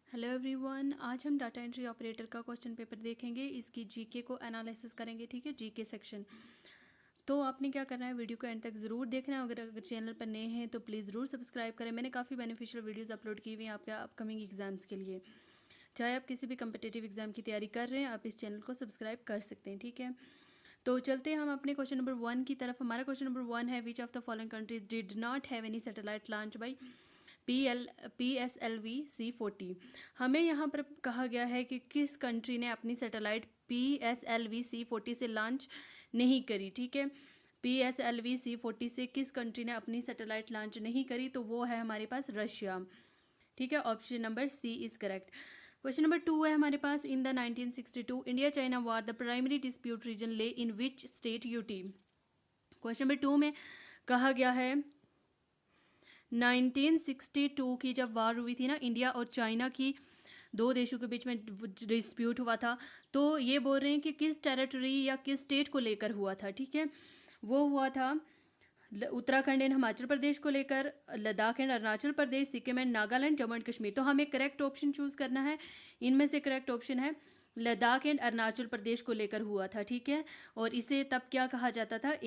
Hello everyone, आज हम data entry operator का क्वेश्चन पेपर देखेंगे। इसकी जीके को एनालिसिस करेंगे। ठीक है, जीके सेक्शन। तो आपने क्या करना है, वीडियो को एंड तक ज़रूर देखना है। अगर चैनल पर नए हैं तो प्लीज़ ज़रूर सब्सक्राइब करें। मैंने काफ़ी बेनिफिशियल वीडियोस अपलोड की हुई हैं आपके अपकमिंग एग्जाम्स के लिए। चाहे आप किसी भी कम्पिटिटिव एग्जाम की तैयारी कर रहे हैं, आप इस चैनल को सब्सक्राइब कर सकते हैं। ठीक है, तो चलते हैं हम अपने क्वेश्चन नंबर 1 की तरफ। हमारा क्वेश्चन नंबर 1 है, which of the following countries did not have any satellite launch by PSLV-C40। हमें यहाँ पर कहा गया है कि किस कंट्री ने अपनी सैटेलाइट PSLV-C40 से लॉन्च नहीं करी। ठीक है, PSLV-C40 से किस कंट्री ने अपनी सैटेलाइट लॉन्च नहीं करी, तो वो है हमारे पास रशिया। ठीक है, option number C is correct. Question number 2 है हमारे पास, in the 1962 India China war the primary dispute region lay in which state UT. Question number 2 में कहा गया है 1962 की जब वार हुई थी ना, इंडिया और चाइना की, दो देशों के बीच में डिस्प्यूट हुआ था। तो ये बोल रहे हैं कि किस टेरिटरी या किस स्टेट को लेकर हुआ था। ठीक है, वो हुआ था उत्तराखंड एंड हिमाचल प्रदेश को लेकर, Ladakh and Arunachal Pradesh, Sikkim and Nagaland, Jammu and Kashmir. तो हमें करेक्ट ऑप्शन चूज करना है। इनमें से करेक्ट ऑप्शन है लद्दाख एंड अरुणाचल प्रदेश को लेकर हुआ था। ठीक है, और इसे तब क्या कहा जाता था,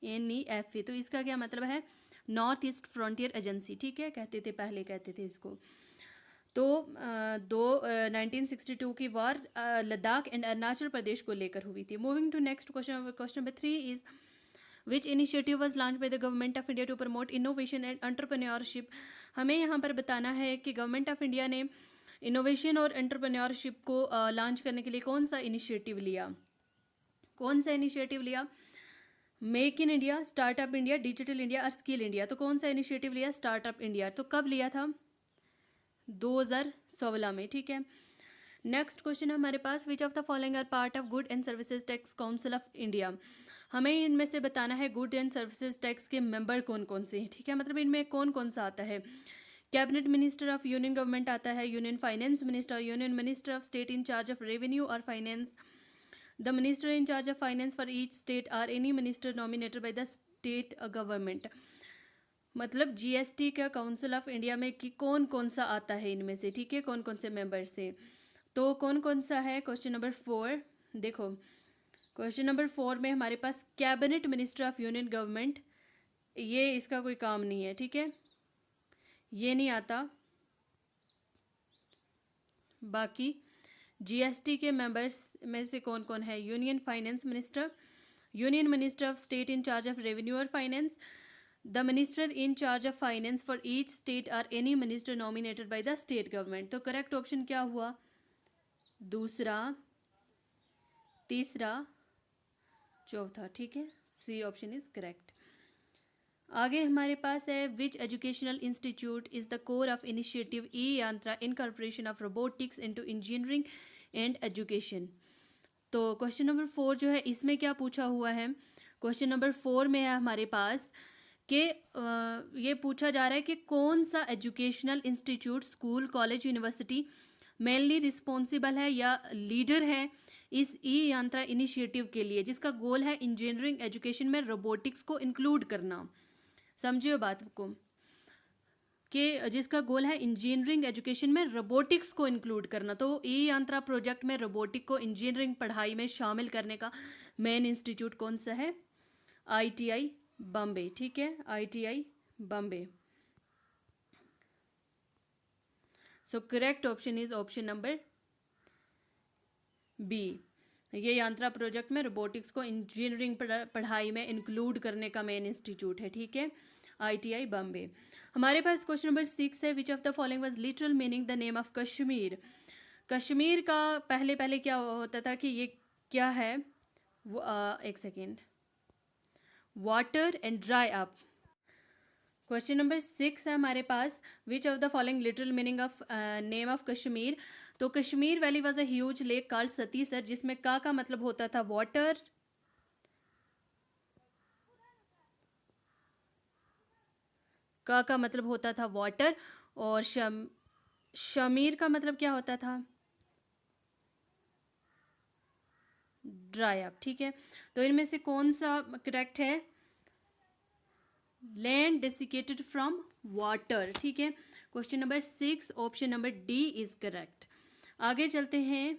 NEFA। तो इसका क्या मतलब है, नॉर्थ ईस्ट फ्रंटियर एजेंसी। ठीक है, कहते थे, पहले कहते थे इसको। तो 1962 की वार लद्दाख एंड अरुणाचल प्रदेश को लेकर हुई थी। Moving to next question, question number 3 is which initiative was launch by the government of India to promote innovation and entrepreneurship. हमें यहाँ पर बताना है कि गवर्नमेंट ऑफ इंडिया ने इनोवेशन और एंटरप्रेन्योरशिप को लॉन्च करने के लिए कौन सा इनिशिएटिव लिया। कौन सा इनिशिएटिव लिया, make in India, startup India, digital India और स्किल इंडिया। तो कौन सा इनिशिएटिव लिया, स्टार्टअप इंडिया। तो कब लिया था, 2016 में। ठीक है, नेक्स्ट क्वेश्चन है हमारे पास, which of the following are part of good and services tax council of India. हमें इनमें से बताना है गुड एंड सर्विसेज टैक्स के मेंबर कौन कौन से हैं। ठीक है, मतलब इनमें कौन कौन सा आता है। Cabinet minister of union government आता है, union finance minister, union minister of state in charge of revenue और finance, the minister in charge of finance for each state or any minister nominated by the state government. मतलब GST का council of India में कि कौन कौन सा आता है इनमें से। ठीक है, कौन कौन से मेंबर्स से, तो कौन कौन सा है। क्वेश्चन नंबर 4 देखो, क्वेश्चन नंबर 4 में हमारे पास cabinet minister of union government, ये इसका कोई काम नहीं है। ठीक है, ये नहीं आता। बाकी जीएसटी के मेंबर्स में से कौन कौन है, union finance minister, union minister of state in charge of revenue और finance, the minister in charge of finance for each state or any minister nominated by the state government. तो correct option क्या हुआ, दूसरा, तीसरा, चौथा। ठीक है, C option is correct. आगे हमारे पास है, which educational institute is the core of initiative e Yantra incorporation of robotics into engineering and education. तो क्वेश्चन नंबर 4 जो है, इसमें क्या पूछा हुआ है, क्वेश्चन नंबर 4 में है हमारे पास कि ये पूछा जा रहा है कि कौन सा educational institute, school, college, university mainly responsible है या लीडर है इस ई यांत्रा इनिशिएटिव के लिए, जिसका गोल है इंजीनियरिंग एजुकेशन में रोबोटिक्स को इंक्लूड करना। समझिए बात को, कि जिसका गोल है इंजीनियरिंग एजुकेशन में रोबोटिक्स को इंक्लूड करना। तो ई यांत्रा प्रोजेक्ट में रोबोटिक को इंजीनियरिंग पढ़ाई में शामिल करने का मेन इंस्टीट्यूट कौन सा है, ITI बॉम्बे। ठीक है, ITI Bombay. So correct option is option number B. ये यांत्रा प्रोजेक्ट में रोबोटिक्स को इंजीनियरिंग पढ़ाई में इंक्लूड करने का मेन इंस्टीट्यूट है। ठीक है, ITI बॉम्बे। हमारे पास क्वेश्चन नंबर 6 है, which of the following was literal meaning the name of Kashmir. Kashmir का पहले पहले क्या होता था कि ये क्या है, एक second, water and dry up. Question number 6 है हमारे पास, which of the following literal meaning of name of Kashmir. तो Kashmir valley was a huge lake called Satisar, जिसमें का मतलब होता था वाटर, का मतलब होता था वाटर, और शमीर का मतलब क्या होता था, ड्राई अप। ठीक है, तो इनमें से कौन सा करेक्ट है, लैंड डेसिकेटेड फ्रॉम वाटर। ठीक है, question number 6 option number D is correct. आगे चलते हैं।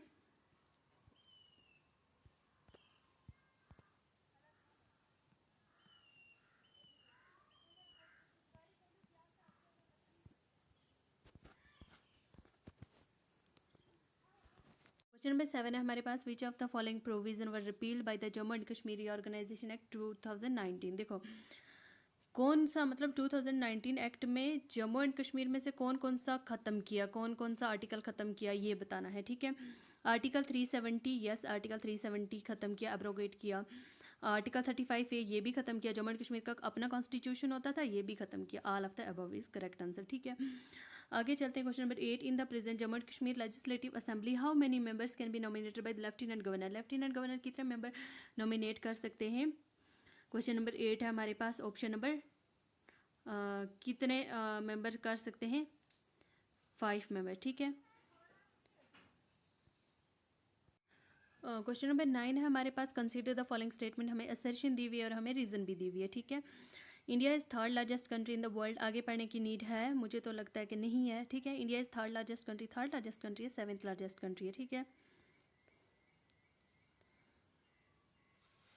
क्वेश्चन नंबर 7 है हमारे पास, which of the following provision were repealed by the Jammu and Kashmir organisation act 2019। देखो कौन सा मतलब 2019 एक्ट में जम्मू एंड कश्मीर में से कौन कौन सा खत्म किया, कौन कौन सा आर्टिकल खत्म किया, ये बताना है, ठीक है। आर्टिकल 370, यस आर्टिकल 370 खत्म किया, अब्रोगेट किया। आर्टिकल 35 ये भी खत्म किया। जम्मू एंड कश्मीर का अपना कॉन्स्टिट्यूशन होता था, ये भी खत्म किया। All of the above is correct answer, ठीक है। आगे चलते हैं। Question number 8, in the present Jammu and Kashmir legislative assembly how many members can be nominated by the lieutenant governor. Lieutenant governor कितने मेंबर नॉमिनेट कर सकते हैं। क्वेश्चन नंबर 8 है हमारे पास, ऑप्शन नंबर कितने मेंबर कर सकते हैं, 5 मेंबर, ठीक है। क्वेश्चन नंबर 9 है हमारे पास, कंसीडर द फॉलोइंग स्टेटमेंट। हमें असर्शन दी हुई है और हमें रीजन भी दी हुई है, ठीक है। India is third largest country in the world. आगे पढ़ने की नीड है, मुझे तो लगता है कि नहीं है, ठीक है। India is third largest country, third largest country है, 7th लार्जेस्ट कंट्री है, ठीक है।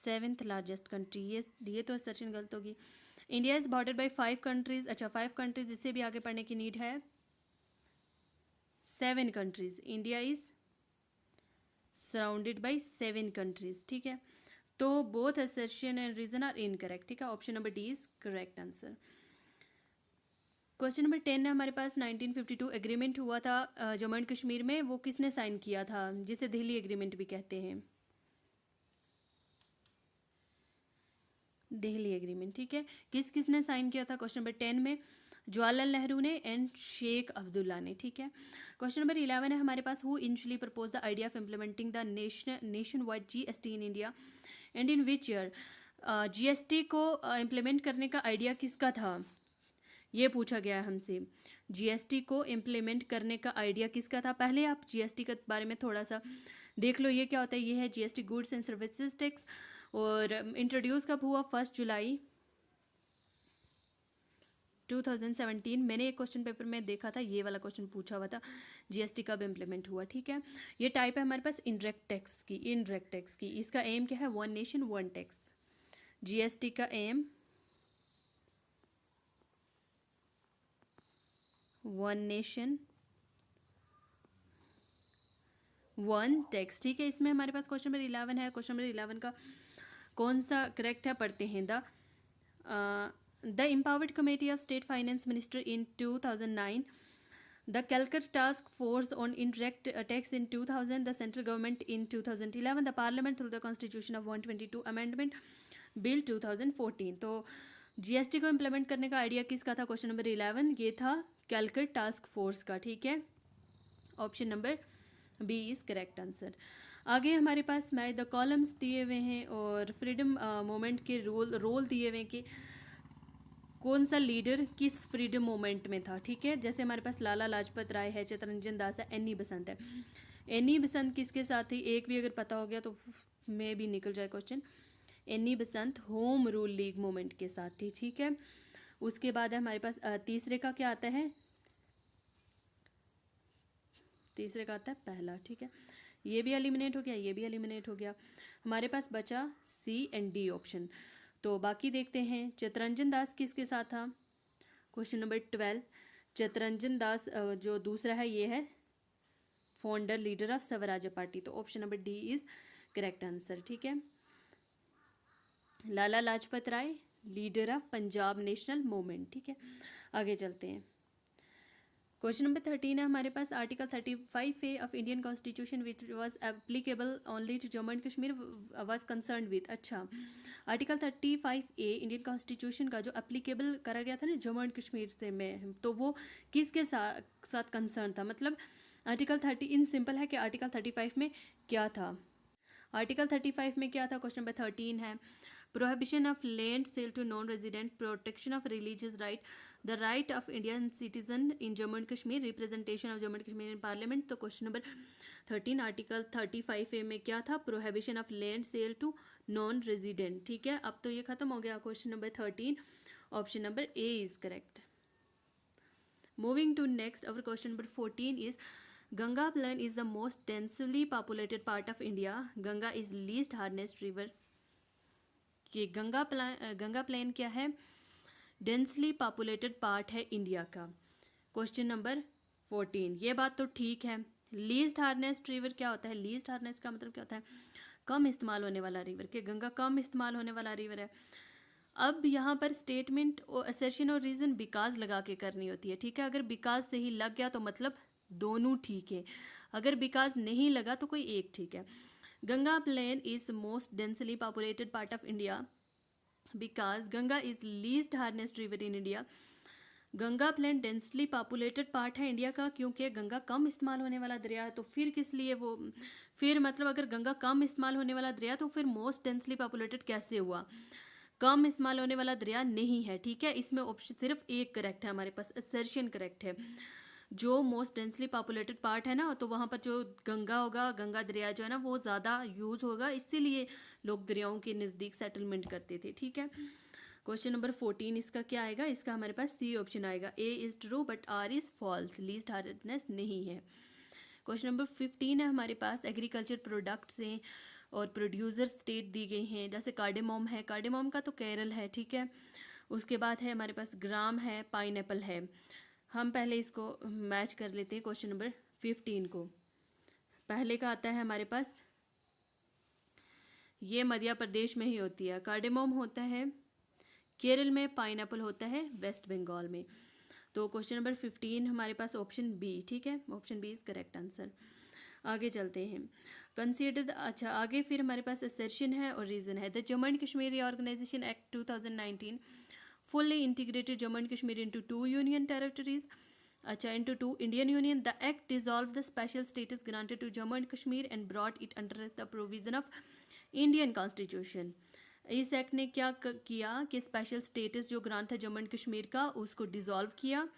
7th लार्जेस्ट कंट्री, ये तो असर्शन गलत होगी। India is border by 5 countries, अच्छा 5 कंट्रीज, इससे भी आगे पढ़ने की नीड है। 7 countries, India is surrounded by 7 countries, ठीक है। तो both assertion and reason are incorrect, ठीक है। Option number D is correct answer. Question number 10 है हमारे पास, 1952 एग्रीमेंट हुआ था जम्मू एंड कश्मीर में, वो किसने साइन किया था, जिसे दिल्ली एग्रीमेंट भी कहते हैं। दिल्ली एग्रीमेंट, ठीक है। किसने साइन किया था क्वेश्चन नंबर 10 में, जवाहरलाल नेहरू ने एंड शेख अब्दुल्ला ने, ठीक है। क्वेश्चन नंबर 11 है हमारे पास, who initially propose the idea of implementing the nationwide GST in India and in which year. GST को इम्प्लीमेंट करने का आइडिया किसका था, ये पूछा गया है हमसे। जीएसटी को इम्प्लीमेंट करने का आइडिया किसका था। पहले आप जीएसटी के बारे में थोड़ा सा देख लो, ये क्या होता है। ये है GST, goods and services tax, और इंट्रोड्यूस कब हुआ, 1 जुलाई 2017। मैंने एक क्वेश्चन पेपर में देखा था, ये वाला क्वेश्चन पूछा हुआ था, जीएसटी कब इम्प्लीमेंट हुआ, ठीक है। ये टाइप है हमारे पास इनडायरेक्ट टैक्स की, इनडायरेक्ट टैक्स की। इसका एम क्या है, 1 नेशन 1 टैक्स। जीएसटी का एम 1 नेशन 1 टैक्स, ठीक है। इसमें हमारे पास क्वेश्चन नंबर 11 है। क्वेश्चन नंबर 11 का कौन सा करेक्ट है, पढ़ते हैं। The empowered committee of state finance minister in 2009, the Calicut task force on indirect tax in 2000, the central government in 2011, the parliament through the constitution of 122 amendment bill 2014। तो GST को implement करने का आइडिया किसका था, question number 11, ये था Calicut task force का, ठीक है। Option number B is correct answer. आगे हमारे पास मैं द कॉलम्स दिए हुए हैं और फ्रीडम मूवमेंट के रोल दिए हुए हैं कि कौन सा लीडर किस फ्रीडम मूवमेंट में था, ठीक है। जैसे हमारे पास लाला लाजपत राय है, चित्तरंजन दास है, एनी बसंत है। एनी बसंत किसके साथ थी, एक भी अगर पता हो गया तो मैं भी निकल जाए क्वेश्चन। एनी बसंत होम रूल लीग मूवमेंट के साथ थी, ठीक है। उसके बाद है हमारे पास तीसरे का क्या आता है, तीसरे का आता है पहला, ठीक है। ये भी एलिमिनेट हो गया, ये भी एलिमिनेट हो गया। हमारे पास बचा सी एंड डी ऑप्शन। तो बाकी देखते हैं, चित्तरंजन दास किसके साथ था, क्वेश्चन नंबर 12। चित्तरंजन दास जो दूसरा है ये है founder leader of Swarajya party, तो option number D is correct answer, ठीक है। Lala Lajpat Rai leader of Punjab national movement, ठीक है। आगे चलते हैं। क्वेश्चन नंबर 13 है हमारे पास, article 35A of Indian constitution which was applicable only to Jammu and Kashmir was concern with. अच्छा, आर्टिकल 35A इंडियन कॉन्स्टिट्यूशन का जो एप्लीकेबल करा गया था ना जम्मू एंड कश्मीर से में, तो वो किसके साथ कंसर्न था। मतलब आर्टिकल 30 इन सिंपल है कि आर्टिकल 35 में क्या था। आर्टिकल 35 में क्या था, क्वेश्चन नंबर 13 है, prohibition of land sale to non resident, protection of religious right, the right of Indian citizen in Jammu and Kashmir, representation of Jammu and Kashmir in parliament. तो क्वेश्चन नंबर 13 आर्टिकल 35A में क्या था, prohibition of land sale to non resident, ठीक है। अब तो ये खत्म हो गया question number 13, option number A is correct. Moving to next, our question number 14 is Ganga Plain is the most densely populated part of India. Ganga is least harnessed river. कि Ganga plane क्या है? डेंसली पॉपुलेटेड पार्ट है India का। Question number 14, ये बात तो ठीक है। लीस्ट हार्नेस्ट रिवर क्या होता है? लीस्ट हार्नेस्ट का मतलब क्या होता है? कम इस्तेमाल होने वाला रिवर, कि गंगा कम इस्तेमाल होने वाला रिवर है। अब यहाँ पर स्टेटमेंट और असर्शन और रीज़न बिकॉज लगा के करनी होती है, ठीक है। अगर बिकॉज से ही लग गया तो मतलब दोनों ठीक है, अगर बिकॉज नहीं लगा तो कोई एक ठीक है। Ganga plain is most densely populated part of India because Ganga is least harnessed river in India. Ganga plain densely populated part है इंडिया का, क्योंकि गंगा कम इस्तेमाल होने वाला दरिया है। तो फिर किस लिए वो, फिर मतलब अगर गंगा कम इस्तेमाल होने वाला दरिया तो फिर मोस्ट डेंसली पॉपुलेटेड कैसे हुआ? कम इस्तेमाल होने वाला दरिया नहीं है, ठीक है। इसमें ऑप्शन सिर्फ एक करेक्ट है हमारे पास, असर्शन करेक्ट है। जो मोस्ट डेंसली पॉपुलेटेड पार्ट है ना, तो वहाँ पर जो गंगा होगा, गंगा दरिया जो है ना वो ज़्यादा यूज़ होगा, इसीलिए लोग दरियाओं के नज़दीक सेटलमेंट करते थे, ठीक है। क्वेश्चन नंबर 14 इसका क्या आएगा? इसका हमारे पास सी ऑप्शन आएगा। A is true but R is false, least hardness नहीं है। क्वेश्चन नंबर 15 है हमारे पास, एग्रीकल्चर प्रोडक्ट्स हैं और प्रोड्यूसर स्टेट दी गई हैं। जैसे कार्डेमोम है, कार्डेमोम का तो केरल है, ठीक है। उसके बाद है हमारे पास ग्राम है, पाइनएप्पल है। हम पहले इसको मैच कर लेते हैं क्वेश्चन नंबर 15 को। पहले का आता है हमारे पास, ये मध्य प्रदेश में ही होती है। कार्डेमोम होता है केरल में, पाइनएप्पल होता है वेस्ट बंगाल में। तो क्वेश्चन नंबर 15 हमारे पास ऑप्शन बी, ठीक है। Option B is correct answer. आगे चलते हैं। कंसीडर, अच्छा आगे फिर हमारे पास असर्शन है और रीज़न है। The Jammu and Kashmir organisation act 2019 fully integrated Jammu and Kashmir into 2 union territories, अच्छा into 2 Indian Union. The act dissolved the special status granted to Jammu and Kashmir and brought it under the provision of Indian Constitution. इस act ने क्या किया कि special status जो grant था Jammu and Kashmir का उसको डिसॉल्व किया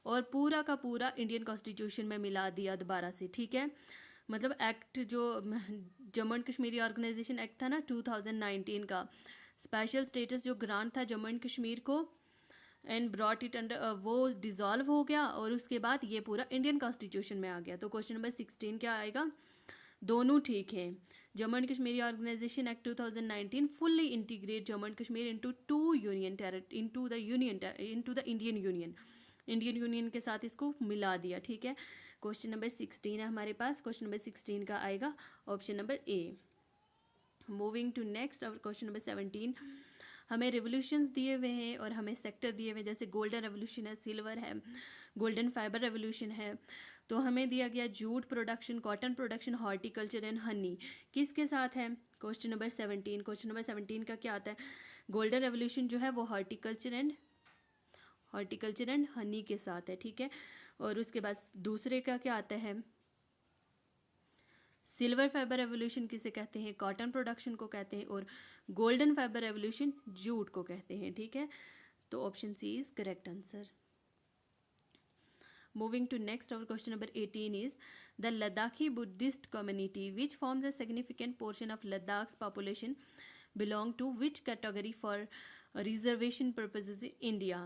और पूरा का पूरा इंडियन कॉन्स्टिट्यूशन में मिला दिया दोबारा से, ठीक है। मतलब एक्ट जो Jammu and Kashmir organisation act था ना 2019 का, स्पेशल स्टेटस जो ग्रांट था जम्मू एंड कश्मीर को एंड ब्रॉट इट अंडर, वो डिसॉल्व हो गया और उसके बाद ये पूरा इंडियन कॉन्स्टिट्यूशन में आ गया। तो क्वेश्चन नंबर 16 क्या आएगा? दोनों ठीक हैं। Jammu and Kashmir organisation act 2019 fully integrate Jammu and Kashmir into 2 union into the Indian union, Indian union के साथ इसको मिला दिया, ठीक है। क्वेश्चन नंबर 16 है हमारे पास। क्वेश्चन नंबर 16 का आएगा option number A. Moving to next, और क्वेश्चन नंबर 17, हमें रेवोल्यूशंस दिए हुए हैं और हमें सेक्टर दिए हुए हैं। जैसे गोल्डन रेवोल्यूशन है, सिल्वर है, गोल्डन फाइबर रेवोल्यूशन है। तो हमें दिया गया jute production, cotton production, horticulture and honey किसके साथ है? Question number 17। क्वेश्चन नंबर 17 का क्या आता है? गोल्डन रेवोल्यूशन जो है वो हॉर्टिकल्चर एंड हनी के साथ है, ठीक है। और उसके बाद दूसरे का क्या आता है? सिल्वर फाइबर रेवोल्यूशन किसे कहते हैं? कॉटन प्रोडक्शन को कहते हैं। और गोल्डन फाइबर रेवोल्यूशन जूट को कहते हैं, ठीक है। तो option C is correct answer. Moving to next, our question number 18 is the Ladakhi Buddhist community which forms a significant portion of Ladakh's population belong to which category for reservation purposes in India?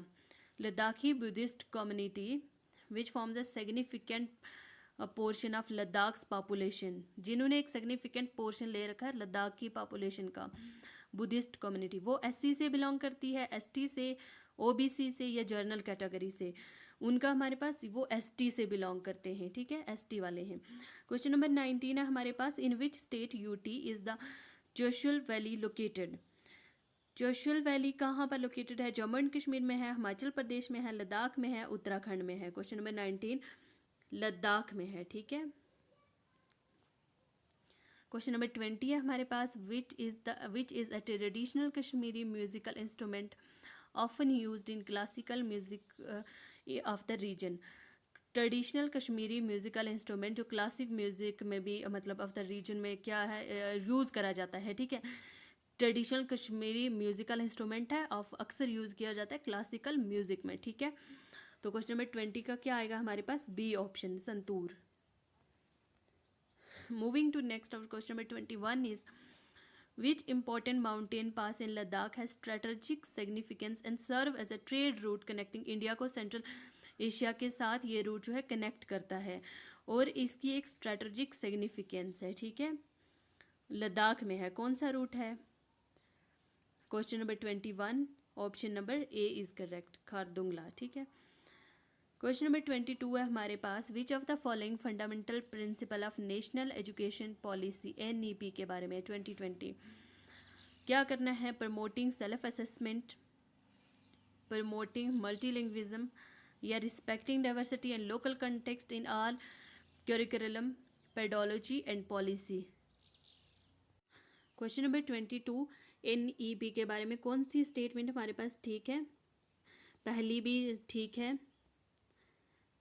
Ladakhi Buddhist community which forms a significant portion of Ladakh population, जिन्होंने एक significant portion ले रखा है लद्दाख की population का, Buddhist community, वो SC से belong करती है, एसटी से, ओबीसी से या जर्नल कैटेगरी से। उनका हमारे पास वो एसटी से बिलोंग करते हैं, ठीक है, एसटी वाले हैं। क्वेश्चन नंबर 19 है हमारे पास, in which state UT is the Joshul valley located? Joshul valley कहाँ पर लोकेटेड है? जम्मू एंड कश्मीर में है, हिमाचल प्रदेश में है, लद्दाख में है, उत्तराखंड में है। क्वेश्चन नंबर 19 लद्दाख में है, ठीक है। क्वेश्चन नंबर 20 है हमारे पास, which is a traditional Kashmiri musical instrument often used in classical music of the region? Traditional Kashmiri musical instrument जो क्लासिक म्यूजिक में भी मतलब ऑफ द रीजन में क्या है यूज़ करा जाता है, ठीक है। ट्रेडिशनल कश्मीरी म्यूजिकल इंस्ट्रूमेंट है, ऑफ अक्सर यूज़ किया जाता है क्लासिकल म्यूजिक में, ठीक है। तो क्वेश्चन नंबर 20 का क्या आएगा हमारे पास? B option, santoor. Moving to next, our question number 21 is which important mountain pass in Ladakh has strategic significance and serve as a trade route connecting India को सेंट्रल एशिया के साथ ये रूट जो है कनेक्ट करता है और इसकी एक स्ट्रेटजिक सिग्निफिकेंस है, ठीक है। लद्दाख में है, कौन सा रूट है? Question number 21 option number A is correct, Khardung La, ठीक है। क्वेश्चन नंबर 22 है हमारे पास, which of the following fundamental principle of national education policy NEP के बारे में 2020 क्या करना है? Promoting self assessment, promoting multilingualism या respecting diversity and local context in all curriculum, pedagogy and policy. Question number 22 NEP के बारे में कौन सी स्टेटमेंट हमारे पास ठीक है? पहली भी ठीक है,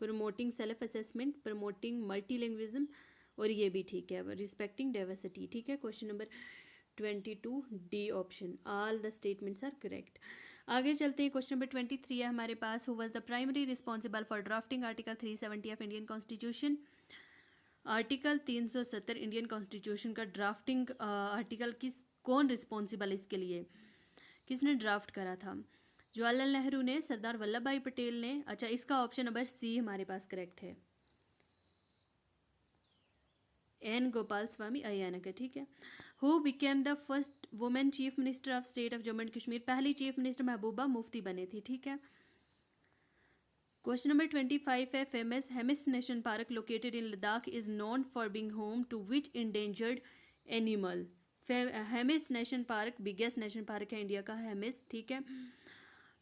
promoting self assessment, promoting multilingualism, और ये भी ठीक है, रिस्पेक्टिंग डाइवर्सिटी, ठीक है। Question number 22 D option, all the statements are correct. आगे चलते हैं, क्वेश्चन नंबर 23 है हमारे पास, who was the primary responsible for drafting article 370 of Indian constitution. Article 370 Indian constitution का ड्राफ्टिंग आर्टिकल कौन रिस्पॉन्सिबल इसके लिए, किसने ड्राफ्ट करा था? जवाहरलाल नेहरू ने, सरदार वल्लभ भाई पटेल ने। अच्छा, इसका ऑप्शन नंबर सी हमारे पास करेक्ट है, N गोपाल स्वामी अय्यानक है, ठीक है। Who became the first women chief minister of state of Jammu and Kashmir, पहली चीफ मिनिस्टर महबूबा मुफ्ती बने थे, ठीक है। क्वेश्चन नंबर 25 है, famous Hemis national park located in Ladakh is known for being home to which endangered animal. Hemis national park biggest national park है India का, हेमिस, ठीक है।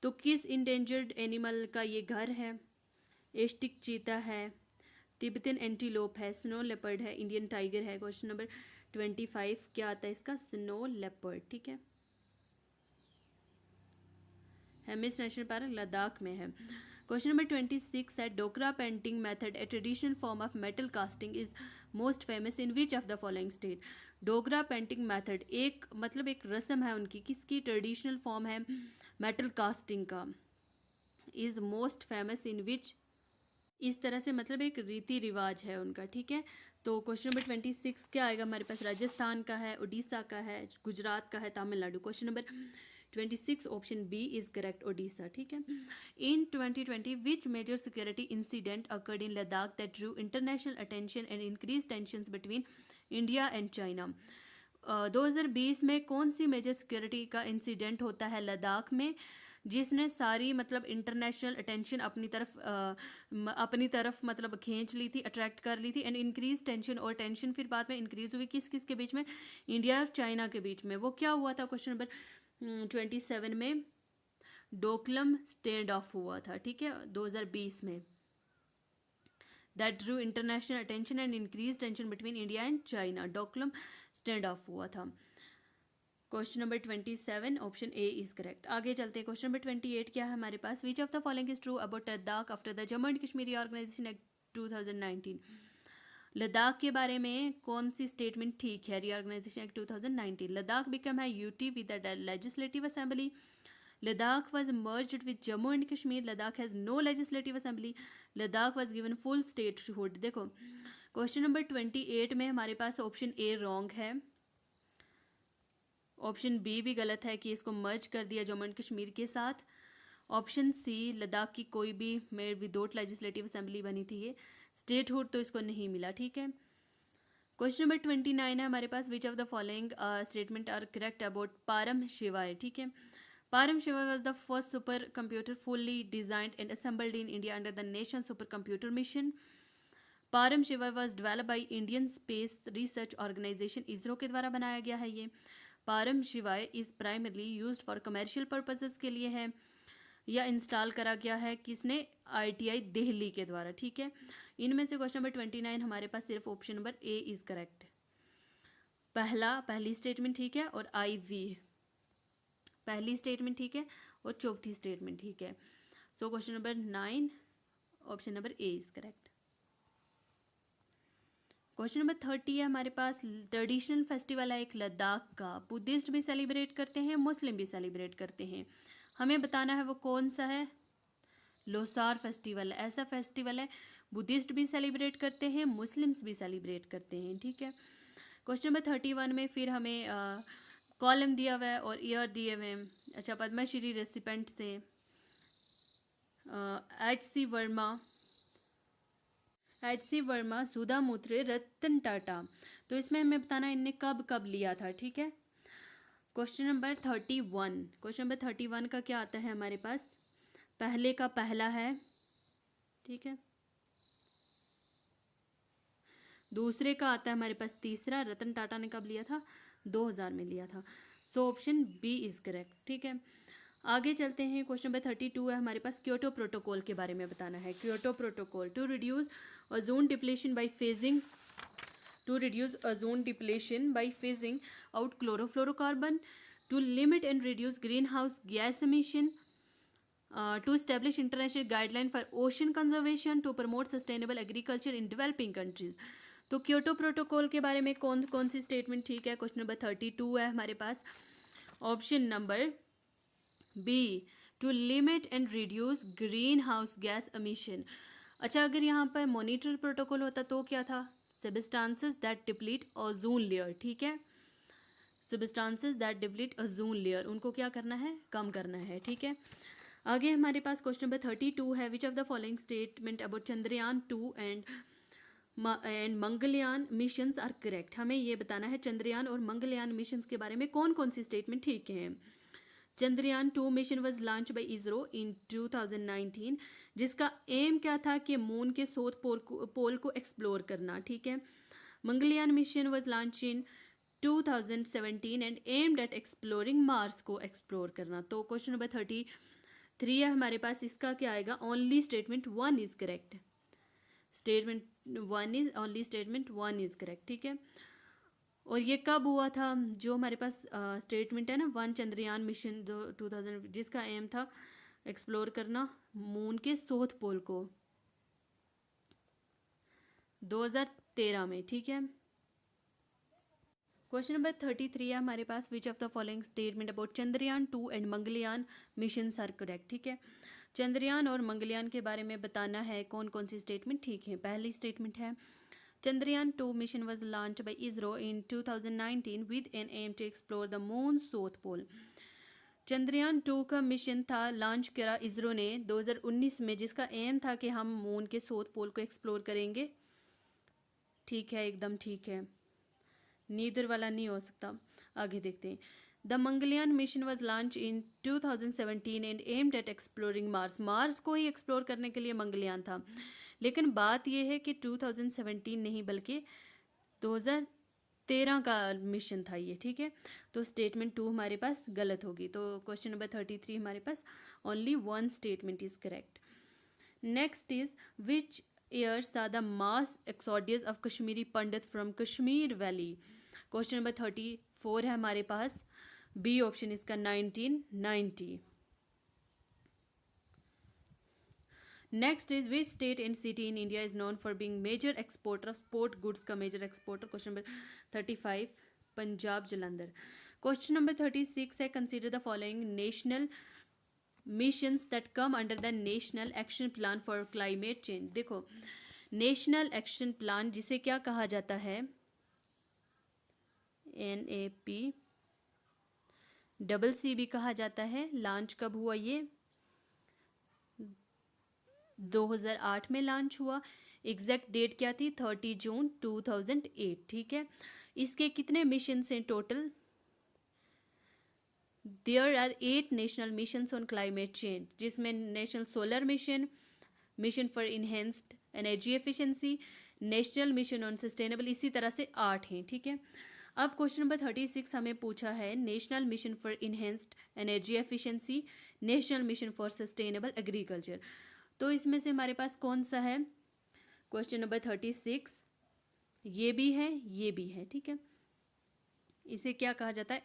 तो किस इंडेंजर्ड एनिमल का ये घर है? एस्टिक चीता है, तिब्बतन एंटीलोप है, स्नो लेपर्ड है, इंडियन टाइगर है। क्वेश्चन नंबर 25 क्या आता है इसका? स्नो लेपर्ड, ठीक है। हेमिस नेशनल पार्क लद्दाख में है। क्वेश्चन नंबर 26 है, Dokra painting method a traditional form of metal casting is most famous in which of the following state. Dogra painting method एक मतलब एक रस्म है उनकी, किसकी ट्रेडिशनल फॉर्म है मेटल कास्टिंग का, is most famous in which, इस तरह से मतलब एक रीति रिवाज है उनका, ठीक है। तो क्वेश्चन नंबर 26 क्या आएगा हमारे पास? राजस्थान का है, उड़ीसा का है, गुजरात का है, Tamil Nadu. Question number 26 option B is correct, Odisha, ठीक है। In 2020 which major security incident occurred in Ladakh that drew international attention and increase tensions between India and China. 2020 में कौन सी मेजर सिक्योरिटी का इंसिडेंट होता है लद्दाख में जिसने सारी मतलब इंटरनेशनल अटेंशन अपनी तरफ मतलब खींच ली थी, अट्रैक्ट कर ली थी, एंड इंक्रीज टेंशन, और टेंशन फिर बाद में इंक्रीज हुई किस किस के बीच में? इंडिया और चाइना के बीच में। वो क्या हुआ था? क्वेश्चन नंबर 27 में डोकलम स्टैंड ऑफ हुआ था, ठीक है, 2020 में, that drew international attention and increase tension between India and China. Doklam stand off हुआ था। Question number 27 option A is correct. आगे चलते हैं, क्वेश्चन नंबर 28 क्या है हमारे पास? Which of the following is true about Ladakh after the Jammu and Kashmir organisation act 2019। Ladakh के बारे में कौन सी स्टेटमेंट ठीक है? रीऑर्गेनाइजेशन एक्ट 2019, लद्दाख बिकम है UT with the legislative assembly, Ladakh was merged with Jammu and Kashmir, Ladakh has no legislative assembly, Ladakh was given full statehood। देखो question number 28 में हमारे पास ऑप्शन ए रॉन्ग है, ऑप्शन बी भी गलत है कि इसको मर्ज कर दिया जम्मू एंड कश्मीर के साथ, ऑप्शन सी लद्दाख की कोई भी विदाउट लेजिस्लेटिव असेंबली बनी थी, ये स्टेटहुड तो इसको नहीं मिला, ठीक है। क्वेश्चन नंबर 29 है हमारे पास, which of the following statement are correct about Param Shivay, ठीक है। Param Shiva was the first supercomputer fully designed and assembled in India under the Nation Supercomputer Mission. Param Shiva was developed by Indian Space Research Organization ISRO के द्वारा बनाया गया है ये। Param Shiva is primarily used for commercial purposes के लिए है या इंस्टॉल करा गया है किसने? ITI दिल्ली के द्वारा, ठीक है। इनमें से क्वेश्चन नंबर 29 हमारे पास सिर्फ option number A is correct. पहली स्टेटमेंट ठीक है और IV पहली स्टेटमेंट ठीक है और चौथी स्टेटमेंट ठीक है। So question number 9 option number A is correct. Question number 30 है हमारे पास, ट्रेडिशनल फेस्टिवल है एक लद्दाख का, बुद्धिस्ट भी सेलिब्रेट करते हैं, मुस्लिम भी सेलिब्रेट करते हैं, हमें बताना है वो कौन सा है? लोसार फेस्टिवल। ऐसा फेस्टिवल है बुद्धिस्ट भी सेलिब्रेट करते हैं, मुस्लिम्स भी सेलिब्रेट करते हैं, ठीक है। क्वेश्चन नंबर 31 में फिर हमें कॉलम दिया हुआ है और ईयर दिए हुए हैं। अच्छा, पद्मश्री रेसिपेंट से एच सी वर्मा, सुधा मूत्रे, रतन टाटा। तो इसमें हमें बताना इनने कब कब लिया था, ठीक है। क्वेश्चन नंबर 31 का क्या आता है हमारे पास? पहले का पहला है, ठीक है। दूसरे का आता है हमारे पास तीसरा, रतन टाटा ने कब लिया था? 2000 में लिया था। So option B is correct, ठीक है। आगे चलते हैं, क्वेश्चन नंबर 32 है हमारे पास, क्योटो प्रोटोकॉल के बारे में बताना है। Kyoto protocol to reduce ozone depletion by phasing out chlorofluorocarbon, to limit and reduce greenhouse gas emission, to establish international guideline for ocean conservation, to promote sustainable agriculture in developing countries। तो Kyoto protocol के बारे में कौन कौन सी statement ठीक है? Question number 32 है हमारे पास, option number B, to limit and reduce green house gas emission. अच्छा, अगर यहाँ पर मॉनिटरल प्रोटोकॉल होता तो क्या था? Substances that deplete ozone layer, ठीक है। Substances that deplete ozone layer, उनको क्या करना है? कम करना है, ठीक है। आगे हमारे पास क्वेश्चन नंबर 32 है, which of the following statement about Chandrayaan 2 and Mangalyaan missions are correct. हमें ये बताना है चंद्रयान और मंगलयान मिशंस के बारे में कौन कौन सी स्टेटमेंट ठीक है। Chandrayaan 2 mission was launch by ISRO in 2019, जिसका एम क्या था? कि मून के साउथ पोल को एक्सप्लोर करना, ठीक है। Mangalyaan mission was launch in 2017 and aimed at exploring Mars को एक्सप्लोर करना। तो क्वेश्चन नंबर 33 है हमारे पास, इसका क्या आएगा? Only statement 1 is correct. Only statement 1 is correct, ठीक है। और ये कब हुआ था? जो हमारे पास स्टेटमेंट है ना, 1 चंद्रयान मिशन 2000, जिसका एम था एक्सप्लोर करना मून के साउथ पोल को, 2013 में, ठीक है। क्वेश्चन नंबर 33 है हमारे पास, which of the following statement about Chandrayaan 2 and Mangalyaan mission are correct, ठीक है। चंद्रयान और मंगलयान के बारे में बताना है कौन कौन सी स्टेटमेंट ठीक है। पहली स्टेटमेंट है, Chandrayaan 2 mission was launched by ISRO in 2019 with an aim to explore the moon's south pole। Chandrayaan 2 का मिशन था, लॉन्च करा इसरो ने 2019 में, जिसका एम था कि हम मून के साउथ पोल को एक्सप्लोर करेंगे, ठीक है, एकदम ठीक है, नीदर वाला नहीं हो सकता। आगे देखते हैं, the Mangalyaan mission was launch in 2017 and aimed at exploring Mars. Mars को ही एक्सप्लोर करने के लिए मंगलयान था, लेकिन बात यह है कि 2017 नहीं बल्कि 2013 का मिशन था ये, ठीक है। तो स्टेटमेंट 2 हमारे पास गलत होगी। तो क्वेश्चन नंबर 33 हमारे पास only 1 statement is correct. Next is, which year saw the mass exodus of Kashmiri Pandit from Kashmir valley. Question number 34 है हमारे पास, बी ऑप्शन इसका 1990। Next is, which state and city in India is known for being major exporter of sport goods का major exporter. Question number 35, Punjab Jalandhar. Question number 36 है, consider the following national missions that come under the national action plan for climate change. देखो, national action plan जिसे क्या कहा जाता है? NAP भी कहा जाता है। लॉन्च कब हुआ ये? 2008 में लॉन्च हुआ। एग्जैक्ट डेट क्या थी? 30 जून 2008, ठीक है। इसके कितने मिशन हैं total? There are 8 national missions on climate change, जिसमें national solar mission, mission for enhanced energy efficiency, national mission on sustainable, इसी तरह से 8 हैं, ठीक है। अब क्वेश्चन नंबर 36 हमें पूछा है, national mission for enhanced energy efficiency, national mission for sustainable agriculture. तो इसमें से हमारे पास कौन सा है? क्वेश्चन नंबर 36 ये भी है, ये भी है, ठीक है। इसे क्या कहा जाता है?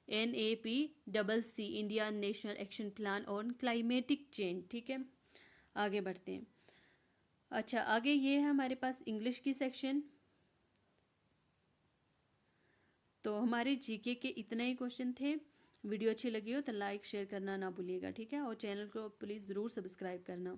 NAPCC, India national action plan on climatic change, ठीक है। आगे बढ़ते हैं। अच्छा, आगे ये है हमारे पास इंग्लिश की सेक्शन। तो हमारे जीके के इतने ही क्वेश्चन थे। वीडियो अच्छी लगी हो तो लाइक शेयर करना ना भूलिएगा, ठीक है। और चैनल को प्लीज़ ज़रूर सब्सक्राइब करना।